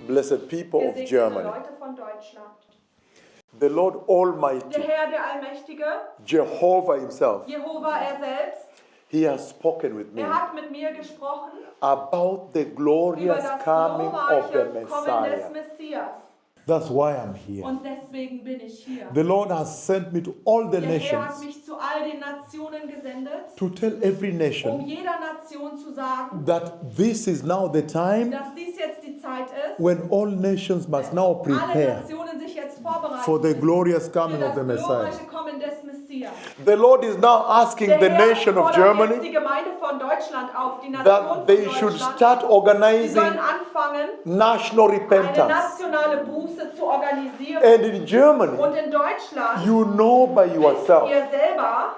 blessed people of Gesegnete Germany, Leute von Deutschland. the Lord Der Almighty, Herr, der Allmächtige, Jehovah himself, Jehova er selbst, he has spoken with me hat mit mir gesprochen about the über glorious das coming of the glorreiche Kommen des Messiah. Messias. That's why I'm here. Und deswegen bin ich hier. The Lord has sent me to all the Der Herr hat nations mich zu all den Nationen gesendet, to tell every nation jeder Nation zu sagen, that this is now the time dass dies jetzt die Zeit ist, when all nations must now alle prepare Nationen sich jetzt vorbereiten for the glorious für coming of das the Messiah. glorreiche Kommen des Messias. The Lord is now asking Der the Herr nation of fordert jetzt Germany die Gemeinde von Deutschland auf, die Nation that von they should Deutschland. start Sie organizing sollen anfangen, national eine repentance. nationale Buße zu organisieren. And in Germany, Und in Deutschland you know by yourself ihr selber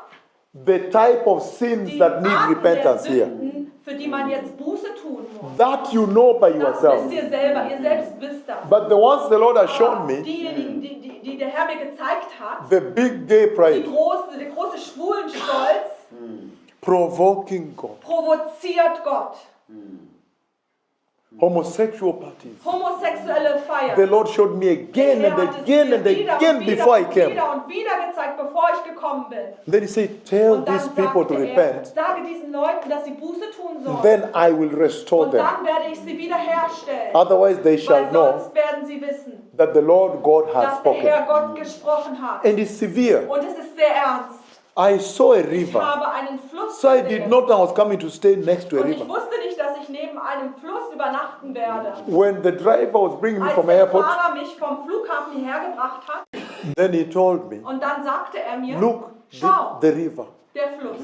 the type of sins die that need Arten repentance der here. Sünden, für die man jetzt Buße tun muss. That you know by Das yourself. wisst ihr selber, ihr selbst wisst das. But the ones the Lord has shown me, Diejenigen, die der Herr mir gezeigt hat, the big gay pride, der große Schwulenstolz, provoking God, provoziert Gott. homosexual parties. Homosexuelle Feiern. The Lord showed me again and again and again before I came. Wieder und wieder gezeigt, bevor ich gekommen bin. Then he said, tell Und dann these people to sagte repent, sage diesen Leuten, dass sie Buße tun sollen. then I will restore Und them. dann werde ich sie wiederherstellen. Otherwise they shall Weil know sonst werden sie wissen, that the Lord God has dass der spoken. Herr Gott gesprochen hat. And it's severe. Und es ist sehr ernst. I saw a Ich river. habe einen Fluss So I gesehen. did not know I was coming to stay next to a Und ich river. wusste nicht, dass ich neben einem Fluss übernachten werde. When the driver was bringing me Als from the der airport, Fahrer mich vom Flughafen hierher gebracht hat, then he told me, und dann sagte er mir, look, schau, the river. der Fluss.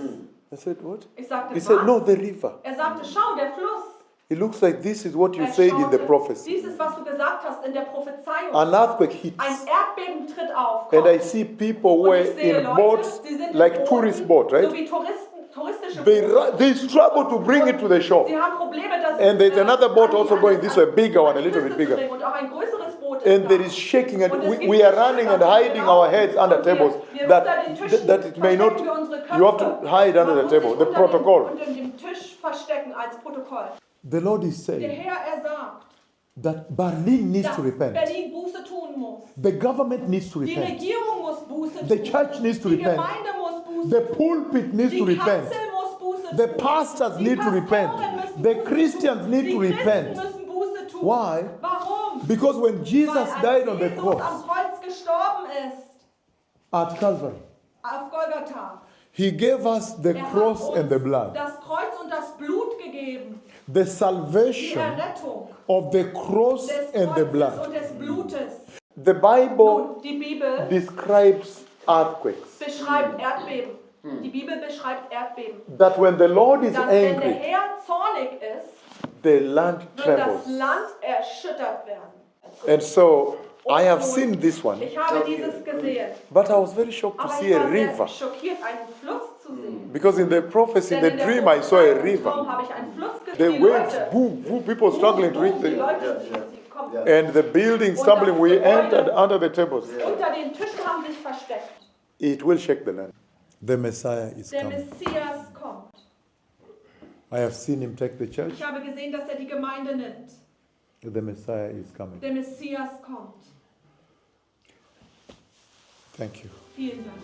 I said, what? Ich sagte, He said, was? no, the river. Er sagte, schau, der Fluss. It looks like this is what you Er said in the schaute, prophecy. dies ist, was du gesagt hast in der Prophezeiung. An earthquake hits. Ein Erdbeben tritt auf. And I Kommt. see people who Und were ich sehe in Leute, boats, sie sind in like Booten, tourist boat, so right? wie touristische Boote. They struggle to bring it to the shore. Sie haben Probleme, das And there's another boat an die- also an going das- this way, bigger one, a an die little bit Küste zu bigger. bringen. Und auch ein größeres Boot ist And da. there is shaking, and Und es gibt we are Tische, running da and wir hiding our heads under und wir- tables wir that, unter den Tischen that it may not, verstecken wir unsere Köpfe. you have to hide under Man the muss table, sich the unter protocol. unter dem Tisch verstecken als Protokoll. The Lord is Der saying Herr, er sagt, that Berlin needs dass to repent. Berlin Buße tun muss. The government needs to Die repent. Regierung muss Buße tun. The church needs to Die repent. Gemeinde muss Buße The tun. pulpit needs to Die repent. Kanzel muss Buße The tun. pastors Die need to repent. Pastoren müssen The Buße Christians tun. need Die to Christen repent. müssen Buße tun. Why? Warum? Because when Jesus Weil als died on the Jesus cross am Kreuz gestorben ist, at Calvary, auf Golgatha, he gave us the er cross hat and the uns blood. das Kreuz und das Blut gegeben. The Die salvation Errettung of the cross des and the Kreuzes blood. und des Blutes. The Bible Nun, die Bibel describes earthquakes. beschreibt Erdbeben. Die Bibel beschreibt Erdbeben. That when the Lord is Dass wenn der angry, Herr zornig ist, the land wird das trembles. Land erschüttert werden. And so I have seen this one, Ich habe dieses gesehen. but I was very shocked to Aber see ich a war sehr river. schockiert, einen Fluss zu sehen. Because in the prophecy, in Denn the in der dream, I saw a Prophezeiung river. habe ich einen Fluss gesehen. The Die waves, Leute, boom, boom, people struggling to reach die the. Leute, sie kommen. And the building stumbling, we entered under the tables. Unter den Tischen haben sich versteckt. It will shake the land. The Messiah is Der coming. Messias kommt. I have seen him take the church. Ich habe gesehen, dass er die Gemeinde nimmt. The Messiah is coming. Der Messias kommt. Thank you. Vielen Dank.